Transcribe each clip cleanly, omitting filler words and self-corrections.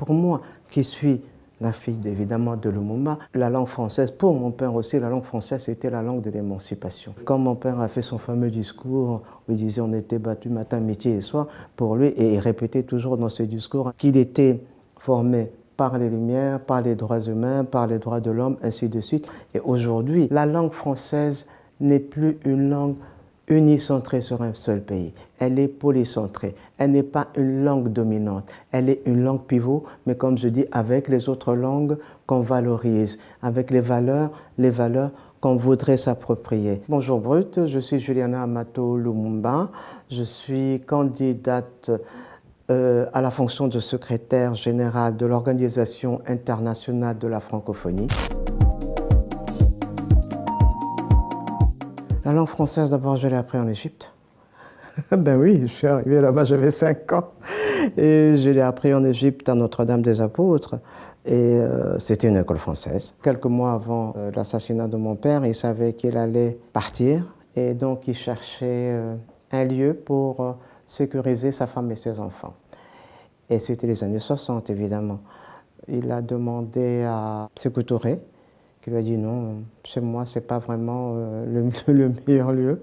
Pour moi, qui suis la fille évidemment de Lumumba, la langue française, pour mon père aussi, la langue française était la langue de l'émancipation. Quand mon père a fait son fameux discours où il disait on était battu matin, midi et soir, pour lui, et il répétait toujours dans ce discours qu'il était formé par les Lumières, par les droits humains, par les droits de l'homme, ainsi de suite. Et aujourd'hui, la langue française n'est plus une langue unicentrée sur un seul pays. Elle est polycentrée. Elle n'est pas une langue dominante. Elle est une langue pivot, mais comme je dis, avec les autres langues qu'on valorise, avec les valeurs qu'on voudrait s'approprier. Bonjour Brut, je suis Juliana Amato Lumumba. Je suis candidate à la fonction de secrétaire général de l'Organisation internationale de la francophonie. La langue française, d'abord, je l'ai appris en Égypte. Ben oui, je suis arrivé là-bas, j'avais 5 ans. Et je l'ai appris en Égypte à Notre-Dame-des-Apôtres. Et c'était une école française. Quelques mois avant l'assassinat de mon père, il savait qu'il allait partir. Et donc, il cherchait un lieu pour sécuriser sa femme et ses enfants. Et c'était les années 60, évidemment. Il a demandé à Sékou Touré, qui lui a dit non, chez moi, ce n'est pas vraiment le meilleur lieu.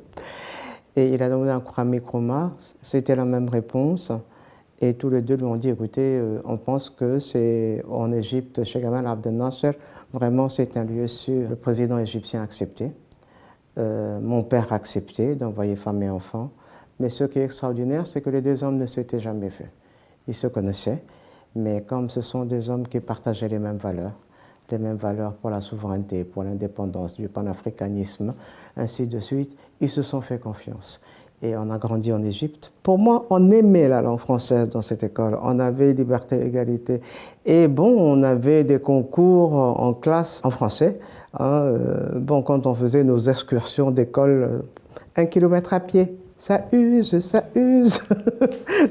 Et il a demandé à Kwame Nkrumah, c'était la même réponse. Et tous les deux lui ont dit, écoutez, on pense que c'est en Égypte, chez Gamal Abdel Nasser, vraiment c'est un lieu sûr. Le président égyptien a accepté, mon père a accepté d'envoyer femme et enfants. Mais ce qui est extraordinaire, c'est que les deux hommes ne s'étaient jamais vus. Ils se connaissaient, mais comme ce sont des hommes qui partageaient les mêmes valeurs pour la souveraineté, pour l'indépendance, du panafricanisme, ainsi de suite, ils se sont fait confiance. Et on a grandi en Égypte. Pour moi, on aimait la langue française dans cette école. On avait liberté, égalité. Et bon, on avait des concours en classe en français. Bon, quand on faisait nos excursions d'école, 1 kilomètre à pied. Ça use, ça use.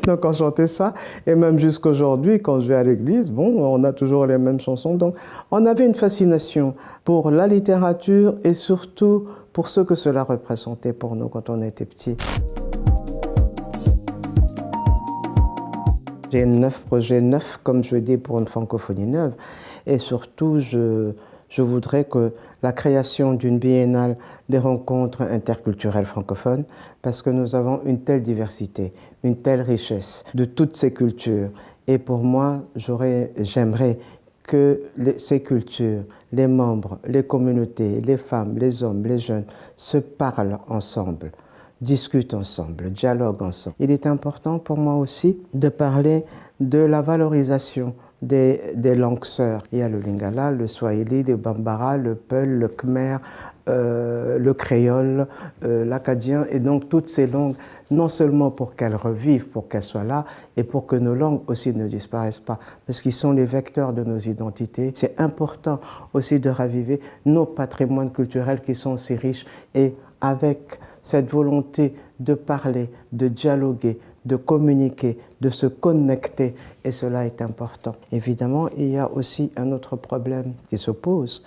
Donc on chantait ça. Et même jusqu'aujourd'hui, quand je vais à l'église, bon, on a toujours les mêmes chansons. Donc on avait une fascination pour la littérature et surtout pour ce que cela représentait pour nous quand on était petits. J'ai 9 projets neufs, comme je dis, pour une francophonie neuve. Et surtout, je voudrais que la création d'une biennale des rencontres interculturelles francophones, parce que nous avons une telle diversité, une telle richesse de toutes ces cultures. Et pour moi, j'aimerais que ces cultures, les membres, les communautés, les femmes, les hommes, les jeunes se parlent ensemble, discutent ensemble, dialoguent ensemble. Il est important pour moi aussi de parler de la valorisation des langues sœurs. Il y a le Lingala, le Swahili, le Bambara, le Peul, le Khmer, le créole, l'acadien, et donc toutes ces langues, non seulement pour qu'elles revivent, pour qu'elles soient là, et pour que nos langues aussi ne disparaissent pas, parce qu'ils sont les vecteurs de nos identités. C'est important aussi de raviver nos patrimoines culturels qui sont si riches, et avec cette volonté de parler, de dialoguer, de communiquer, de se connecter, et cela est important. Évidemment, il y a aussi un autre problème qui se pose,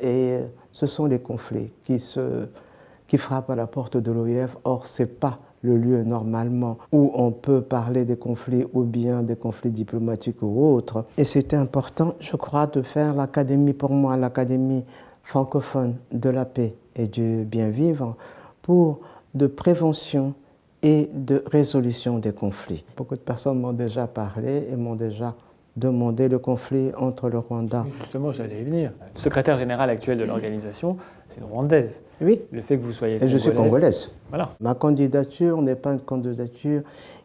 et ce sont les conflits qui frappent à la porte de l'OIF. Or, ce n'est pas le lieu normalement où on peut parler des conflits ou bien des conflits diplomatiques ou autres. Et c'était important, je crois, de faire l'académie, pour moi, l'académie francophone de la paix et du bien vivre, pour de prévention et de résolution des conflits. Beaucoup de personnes m'ont déjà parlé et m'ont déjà demandé le conflit entre le Rwanda. Justement, j'allais y venir. Le secrétaire général actuel de l'organisation, c'est une Rwandaise. Oui. Le fait que vous soyez congolaise. Et je suis congolaise. Voilà. Ma candidature n'est pas une candidature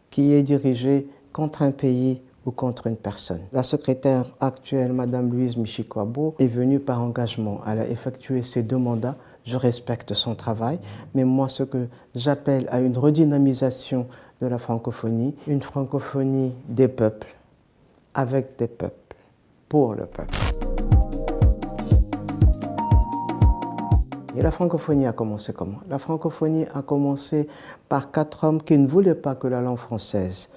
qui est dirigée contre un pays ou contre une personne. La secrétaire actuelle, Madame Louise Michikwabo, est venue par engagement. Elle a effectué ses 2 mandats. Je respecte son travail, mais moi, ce que j'appelle à une redynamisation de la francophonie, une francophonie des peuples, avec des peuples, pour le peuple. Et la francophonie a commencé comment? La francophonie a commencé par 4 hommes qui ne voulaient pas que la langue française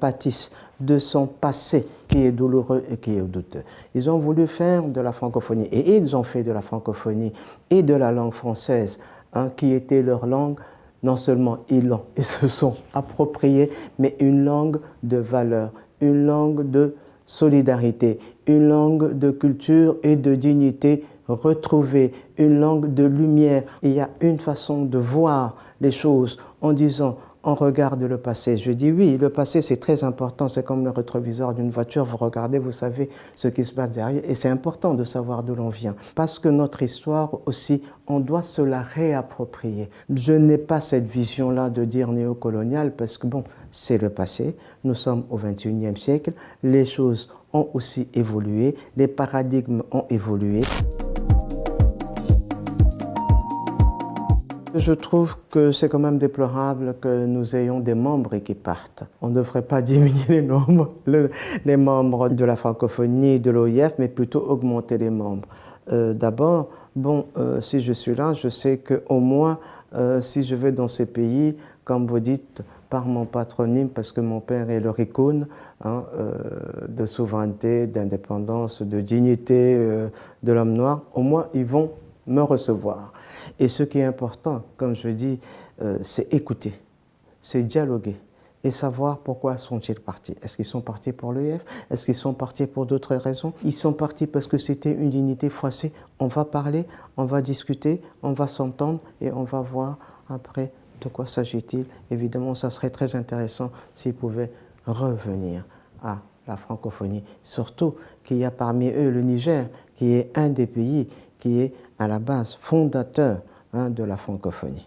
pâtisse de son passé qui est douloureux et qui est douteux. Ils ont voulu faire de la francophonie, et ils ont fait de la francophonie et de la langue française, qui était leur langue. Non seulement ils se sont appropriés, mais une langue de valeur, une langue de solidarité, une langue de culture et de dignité retrouvée, une langue de lumière. Il y a une façon de voir les choses en disant on regarde le passé. Je dis oui, le passé c'est très important, c'est comme le rétroviseur d'une voiture, vous regardez, vous savez ce qui se passe derrière et c'est important de savoir d'où l'on vient. Parce que notre histoire aussi, on doit se la réapproprier. Je n'ai pas cette vision-là de dire néocolonial parce que bon, c'est le passé, nous sommes au XXIe siècle, les choses ont aussi évolué, les paradigmes ont évolué. Je trouve que c'est quand même déplorable que nous ayons des membres qui partent. On ne devrait pas diminuer les membres de la francophonie, de l'OIF, mais plutôt augmenter les membres. D'abord, bon, si je suis là, je sais qu'au moins, si je vais dans ces pays, comme vous dites, par mon patronyme, parce que mon père est leur icône hein, de souveraineté, d'indépendance, de dignité de l'homme noir, au moins ils vont me recevoir. Et ce qui est important, comme je dis, c'est écouter, c'est dialoguer et savoir pourquoi sont-ils partis. Est-ce qu'ils sont partis pour l'EF? Est-ce qu'ils sont partis pour d'autres raisons? Ils sont partis parce que c'était une dignité froissée. On va parler, on va discuter, on va s'entendre et on va voir après de quoi s'agit-il. Évidemment, ça serait très intéressant s'ils pouvaient revenir à la francophonie. Surtout qu'il y a parmi eux le Niger, qui est un des pays qui est à la base fondateur de la francophonie.